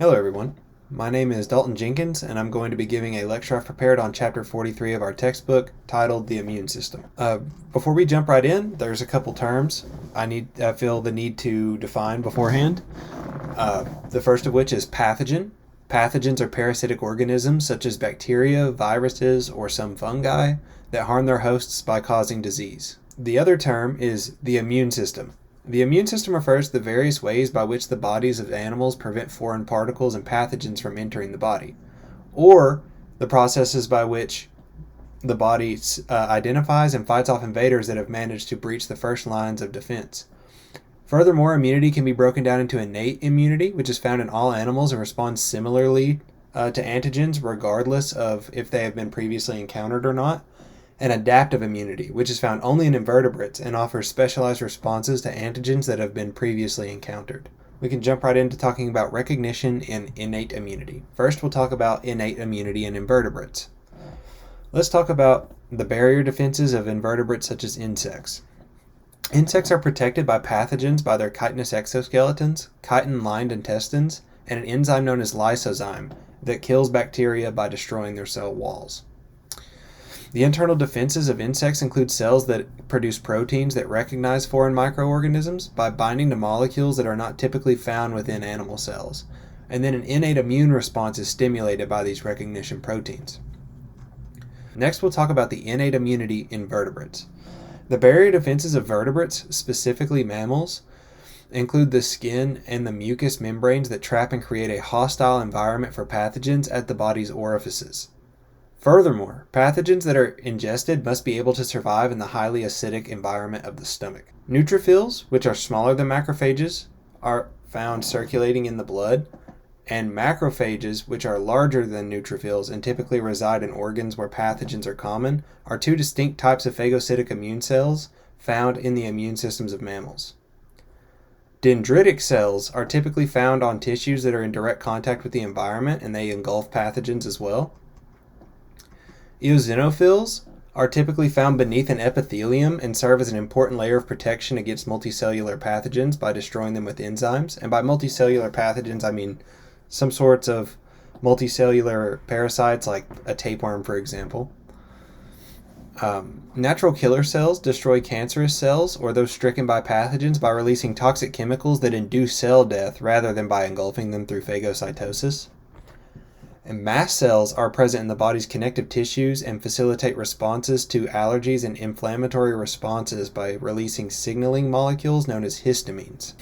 Hello everyone, my name is Dalton Jenkins and I'm going to be giving a lecture I've prepared on chapter 43 of our textbook titled The Immune System. Before we jump right in, there's a couple terms I feel the need to define beforehand. The first of which is pathogen. Pathogens are parasitic organisms such as bacteria, viruses, or some fungi that harm their hosts by causing disease. The other term is the immune system. The immune system refers to the various ways by which the bodies of animals prevent foreign particles and pathogens from entering the body, or the processes by which the body identifies and fights off invaders that have managed to breach the first lines of defense. Furthermore, immunity can be broken down into innate immunity, which is found in all animals and responds similarly to antigens regardless of if they have been previously encountered or not, and adaptive immunity, which is found only in invertebrates and offers specialized responses to antigens that have been previously encountered. We can jump right into talking about recognition and innate immunity. First, we'll talk about innate immunity in invertebrates. Let's talk about the barrier defenses of invertebrates such as insects. Insects are protected by pathogens by their chitinous exoskeletons, chitin-lined intestines, and an enzyme known as lysozyme that kills bacteria by destroying their cell walls. The internal defenses of insects include cells that produce proteins that recognize foreign microorganisms by binding to molecules that are not typically found within animal cells, and then an innate immune response is stimulated by these recognition proteins. Next, we'll talk about the innate immunity in vertebrates. The barrier defenses of vertebrates, specifically mammals, include the skin and the mucous membranes that trap and create a hostile environment for pathogens at the body's orifices. Furthermore, pathogens that are ingested must be able to survive in the highly acidic environment of the stomach. Neutrophils, which are smaller than macrophages, are found circulating in the blood, and macrophages, which are larger than neutrophils and typically reside in organs where pathogens are common, are two distinct types of phagocytic immune cells found in the immune systems of mammals. Dendritic cells are typically found on tissues that are in direct contact with the environment, and they engulf pathogens as well. Eosinophils are typically found beneath an epithelium and serve as an important layer of protection against multicellular pathogens by destroying them with enzymes. And by multicellular pathogens, I mean some sorts of multicellular parasites like a tapeworm, for example. Natural killer cells destroy cancerous cells or those stricken by pathogens by releasing toxic chemicals that induce cell death rather than by engulfing them through phagocytosis. And mast cells are present in the body's connective tissues and facilitate responses to allergies and inflammatory responses by releasing signaling molecules known as histamines.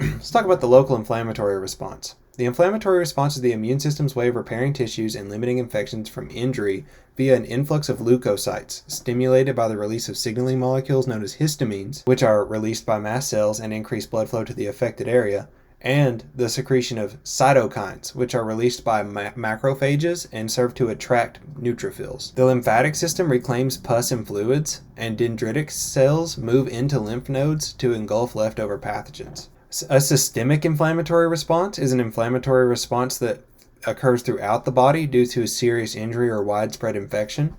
Let's talk about the local inflammatory response. The inflammatory response is the immune system's way of repairing tissues and limiting infections from injury via an influx of leukocytes, stimulated by the release of signaling molecules known as histamines, which are released by mast cells and increase blood flow to the affected area, and the secretion of cytokines, which are released by macrophages and serve to attract neutrophils. The lymphatic system reclaims pus and fluids, and dendritic cells move into lymph nodes to engulf leftover pathogens. A systemic inflammatory response is an inflammatory response that occurs throughout the body due to a serious injury or widespread infection.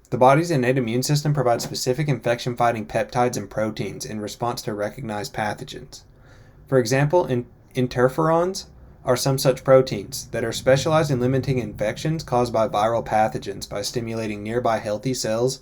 The body's innate immune system provides specific infection-fighting peptides and proteins in response to recognized pathogens. For example, interferons are some such proteins that are specialized in limiting infections caused by viral pathogens by stimulating nearby healthy cells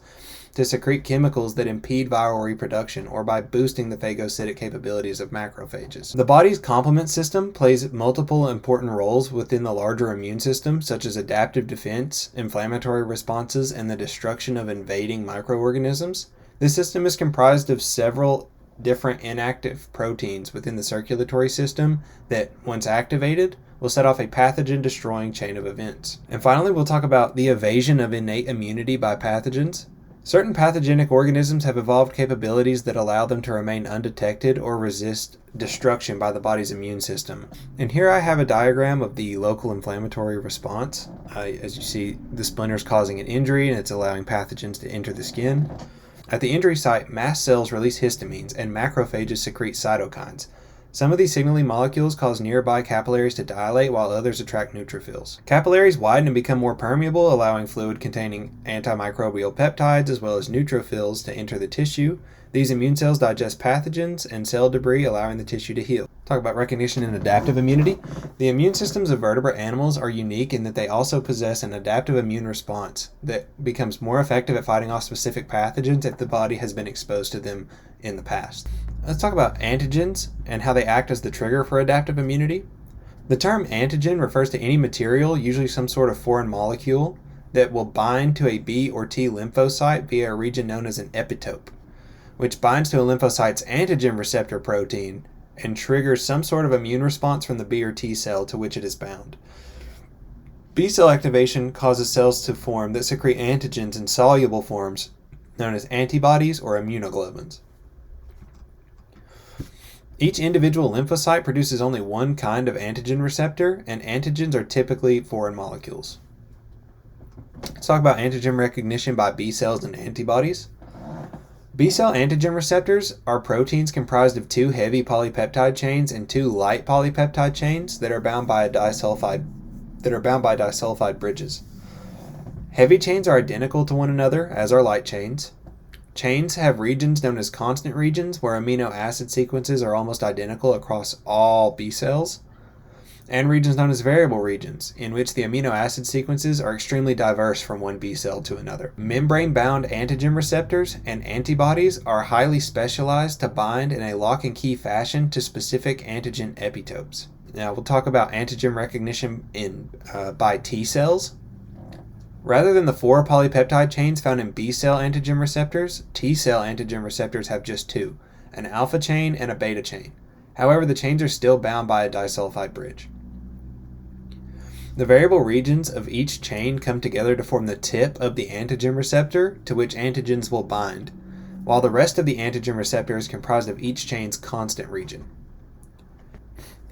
to secrete chemicals that impede viral reproduction or by boosting the phagocytic capabilities of macrophages. The body's complement system plays multiple important roles within the larger immune system, such as adaptive defense, inflammatory responses, and the destruction of invading microorganisms. This system is comprised of several different inactive proteins within the circulatory system that, once activated, will set off a pathogen-destroying chain of events. And finally, we'll talk about the evasion of innate immunity by pathogens. Certain pathogenic organisms have evolved capabilities that allow them to remain undetected or resist destruction by the body's immune system. And here I have a diagram of the local inflammatory response. As you see, the splinter is causing an injury and it's allowing pathogens to enter the skin. At the injury site, mast cells release histamines and macrophages secrete cytokines. Some of these signaling molecules cause nearby capillaries to dilate while others attract neutrophils. Capillaries widen and become more permeable, allowing fluid containing antimicrobial peptides as well as neutrophils to enter the tissue. These immune cells digest pathogens and cell debris, allowing the tissue to heal. Talk about recognition and adaptive immunity. The immune systems of vertebrate animals are unique in that they also possess an adaptive immune response that becomes more effective at fighting off specific pathogens if the body has been exposed to them in the past. Let's talk about antigens and how they act as the trigger for adaptive immunity. The term antigen refers to any material, usually some sort of foreign molecule, that will bind to a B or T lymphocyte via a region known as an epitope, which binds to a lymphocyte's antigen receptor protein and triggers some sort of immune response from the B or T cell to which it is bound. B cell activation causes cells to form that secrete antigens in soluble forms known as antibodies or immunoglobulins. Each individual lymphocyte produces only one kind of antigen receptor, and antigens are typically foreign molecules. Let's talk about antigen recognition by B cells and antibodies. B cell antigen receptors are proteins comprised of two heavy polypeptide chains and two light polypeptide chains that are bound by disulfide bridges. Heavy chains are identical to one another, as are light chains. Chains have regions known as constant regions, where amino acid sequences are almost identical across all B cells, and regions known as variable regions, in which the amino acid sequences are extremely diverse from one B cell to another. Membrane-bound antigen receptors and antibodies are highly specialized to bind in a lock and key fashion to specific antigen epitopes. Now we'll talk about antigen recognition by T cells. Rather than the four polypeptide chains found in B cell antigen receptors, T cell antigen receptors have just two, an alpha chain and a beta chain. However, the chains are still bound by a disulfide bridge. The variable regions of each chain come together to form the tip of the antigen receptor to which antigens will bind, while the rest of the antigen receptor is comprised of each chain's constant region.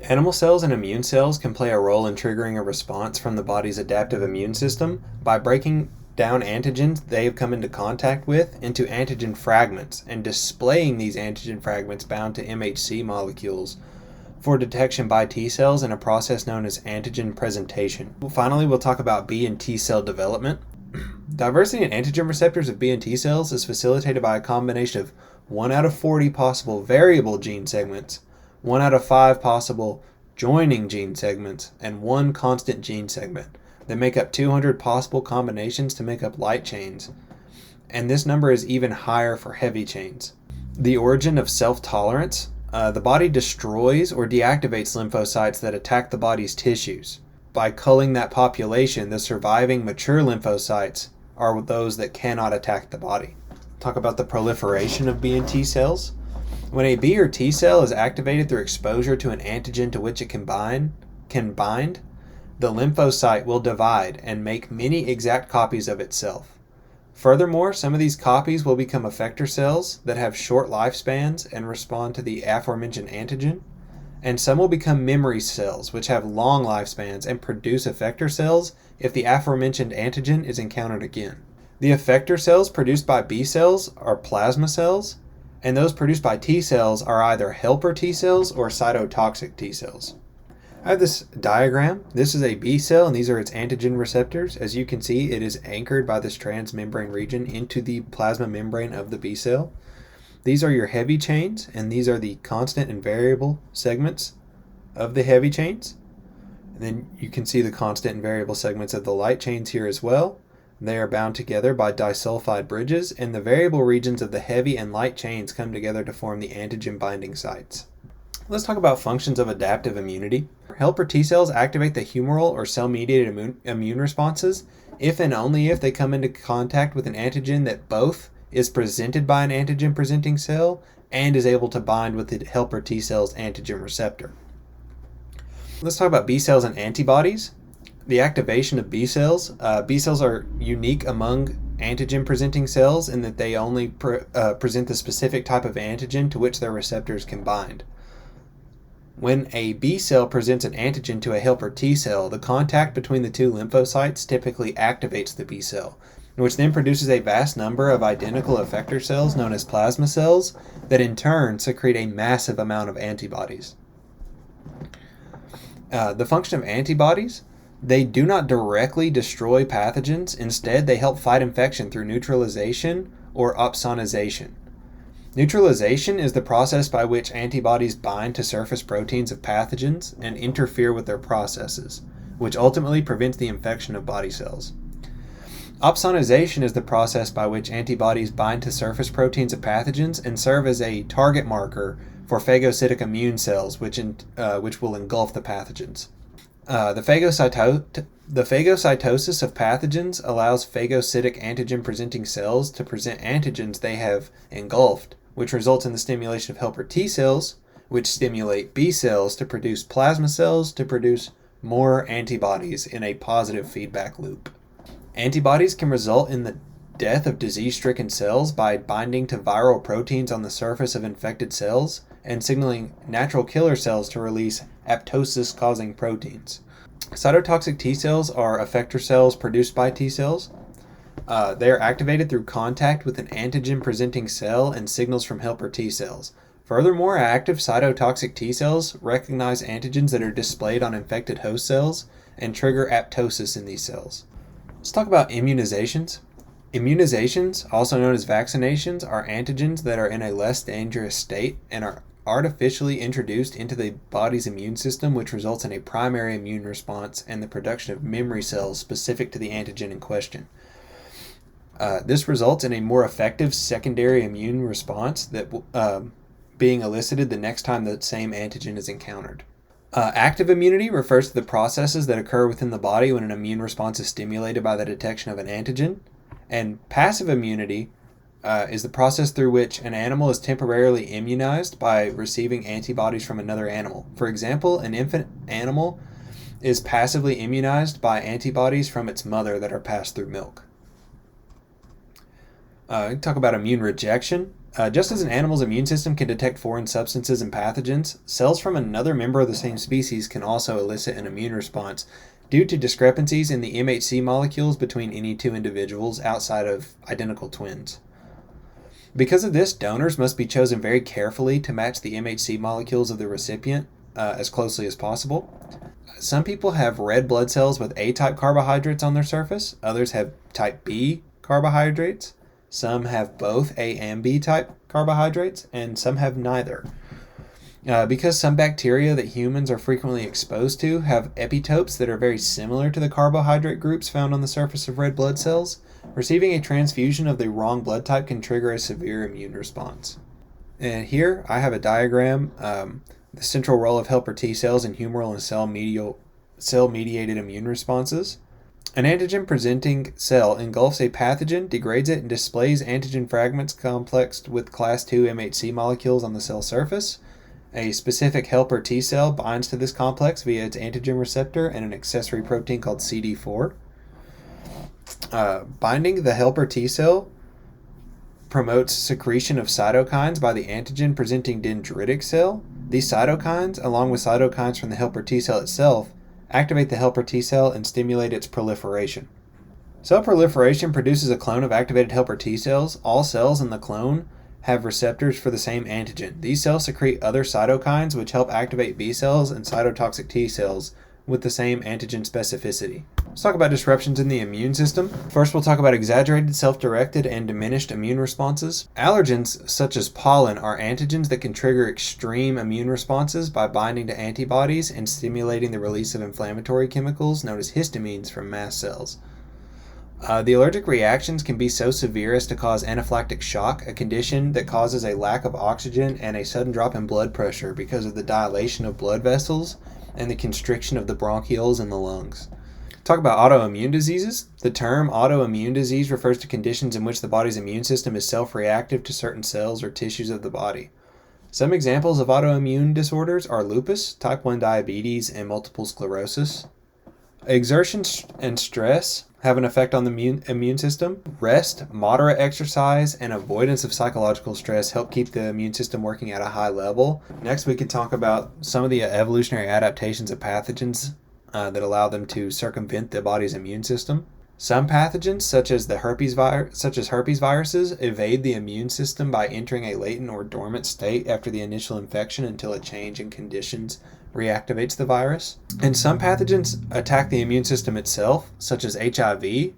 Animal cells and immune cells can play a role in triggering a response from the body's adaptive immune system by breaking down antigens they have come into contact with into antigen fragments and displaying these antigen fragments bound to MHC molecules for detection by T cells in a process known as antigen presentation. Finally, we'll talk about B and T cell development. Diversity in antigen receptors of B and T cells is facilitated by a combination of 1 out of 40 possible variable gene segments, 1 out of 5 possible joining gene segments, and 1 constant gene segment that make up 200 possible combinations to make up light chains, and this number is even higher for heavy chains. The origin of self-tolerance. The body destroys or deactivates lymphocytes that attack the body's tissues. By culling that population, the surviving mature lymphocytes are those that cannot attack the body. Talk about the proliferation of B and T cells. When a B or T cell is activated through exposure to an antigen to which it can bind, the lymphocyte will divide and make many exact copies of itself. Furthermore, some of these copies will become effector cells that have short lifespans and respond to the aforementioned antigen, and some will become memory cells which have long lifespans and produce effector cells if the aforementioned antigen is encountered again. The effector cells produced by B cells are plasma cells, and those produced by T cells are either helper T cells or cytotoxic T cells. I have this diagram. This is a B cell, and these are its antigen receptors. As you can see, it is anchored by this transmembrane region into the plasma membrane of the B cell. These are your heavy chains, and these are the constant and variable segments of the heavy chains. And then you can see the constant and variable segments of the light chains here as well. They are bound together by disulfide bridges, and the variable regions of the heavy and light chains come together to form the antigen binding sites. Let's talk about functions of adaptive immunity. Helper T cells activate the humoral or cell-mediated immune responses if and only if they come into contact with an antigen that both is presented by an antigen-presenting cell and is able to bind with the helper T cell's antigen receptor. Let's talk about B cells and antibodies. The activation of B cells. B cells are unique among antigen-presenting cells in that they only present the specific type of antigen to which their receptors can bind. When a B cell presents an antigen to a helper T cell, the contact between the two lymphocytes typically activates the B cell, which then produces a vast number of identical effector cells known as plasma cells that in turn secrete a massive amount of antibodies. The function of antibodies, they do not directly destroy pathogens. Instead, they help fight infection through neutralization or opsonization. Neutralization is the process by which antibodies bind to surface proteins of pathogens and interfere with their processes, which ultimately prevents the infection of body cells. Opsonization is the process by which antibodies bind to surface proteins of pathogens and serve as a target marker for phagocytic immune cells, which will engulf the pathogens. The phagocytosis of pathogens allows phagocytic antigen-presenting cells to present antigens they have engulfed, which results in the stimulation of helper T cells, which stimulate B cells to produce plasma cells to produce more antibodies in a positive feedback loop. Antibodies can result in the death of disease-stricken cells by binding to viral proteins on the surface of infected cells and signaling natural killer cells to release apoptosis-causing proteins. Cytotoxic T cells are effector cells produced by T cells. They are activated through contact with an antigen-presenting cell and signals from helper T cells. Furthermore, active cytotoxic T cells recognize antigens that are displayed on infected host cells and trigger apoptosis in these cells. Let's talk about immunizations. Immunizations, also known as vaccinations, are antigens that are in a less dangerous state and are artificially introduced into the body's immune system, which results in a primary immune response and the production of memory cells specific to the antigen in question. This results in a more effective secondary immune response that being elicited the next time the same antigen is encountered. Active immunity refers to the processes that occur within the body when an immune response is stimulated by the detection of an antigen. And passive immunity is the process through which an animal is temporarily immunized by receiving antibodies from another animal. For example, an infant animal is passively immunized by antibodies from its mother that are passed through milk. Talk about immune rejection. Just as an animal's immune system can detect foreign substances and pathogens, cells from another member of the same species can also elicit an immune response due to discrepancies in the MHC molecules between any two individuals outside of identical twins. Because of this, donors must be chosen very carefully to match the MHC molecules of the recipient as closely as possible. Some people have red blood cells with A-type carbohydrates on their surface. Others have type B carbohydrates. Some have both A and B type carbohydrates, and some have neither. Because some bacteria that humans are frequently exposed to have epitopes that are very similar to the carbohydrate groups found on the surface of red blood cells, receiving a transfusion of the wrong blood type can trigger a severe immune response. And here I have a diagram, the central role of helper T cells in humoral and cell-mediated immune responses. An antigen-presenting cell engulfs a pathogen, degrades it, and displays antigen fragments complexed with class II MHC molecules on the cell surface. A specific helper T cell binds to this complex via its antigen receptor and an accessory protein called CD4. Binding the helper T cell promotes secretion of cytokines by the antigen-presenting dendritic cell. These cytokines, along with cytokines from the helper T cell itself, activate the helper T cell and stimulate its proliferation. Cell proliferation produces a clone of activated helper T cells. All cells in the clone have receptors for the same antigen. These cells secrete other cytokines which help activate B cells and cytotoxic T cells with the same antigen specificity. Let's talk about disruptions in the immune system. First, we'll talk about exaggerated, self-directed, and diminished immune responses. Allergens, such as pollen, are antigens that can trigger extreme immune responses by binding to antibodies and stimulating the release of inflammatory chemicals known as histamines from mast cells. The allergic reactions can be so severe as to cause anaphylactic shock, a condition that causes a lack of oxygen and a sudden drop in blood pressure because of the dilation of blood vessels and the constriction of the bronchioles in the lungs. Talk about autoimmune diseases. The term autoimmune disease refers to conditions in which the body's immune system is self-reactive to certain cells or tissues of the body. Some examples of autoimmune disorders are lupus, type 1 diabetes, and multiple sclerosis. Exertion and stress have an effect on the immune system. Rest, moderate exercise, and avoidance of psychological stress help keep the immune system working at a high level. Next, we can talk about some of the evolutionary adaptations of pathogens that allow them to circumvent the body's immune system. Some pathogens, such as herpes viruses, evade the immune system by entering a latent or dormant state after the initial infection until a change in conditions reactivates the virus. And some pathogens attack the immune system itself, such as HIV.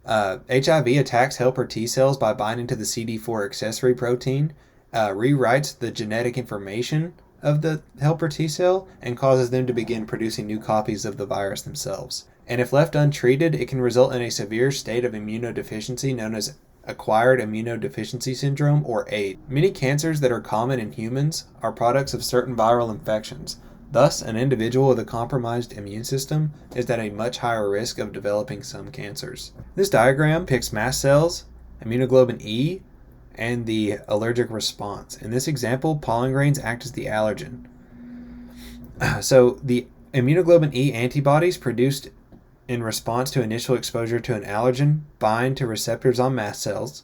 HIV attacks helper T cells by binding to the CD4 accessory protein rewrites the genetic information of the helper T cell and causes them to begin producing new copies of the virus themselves. And if left untreated, it can result in a severe state of immunodeficiency known as acquired immunodeficiency syndrome, or AIDS. Many cancers that are common in humans are products of certain viral infections. Thus, an individual with a compromised immune system is at a much higher risk of developing some cancers. This diagram depicts mast cells, immunoglobulin E, and the allergic response. In this example, pollen grains act as the allergen. So the immunoglobulin E antibodies produced in response to initial exposure to an allergen bind to receptors on mast cells.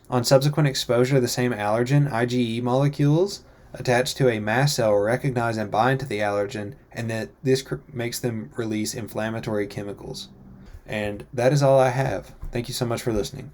On subsequent exposure to the same allergen, IgE molecules attached to a mast cell recognize and bind to the allergen, and that this makes them release inflammatory chemicals. And that is all I have. Thank you so much for listening.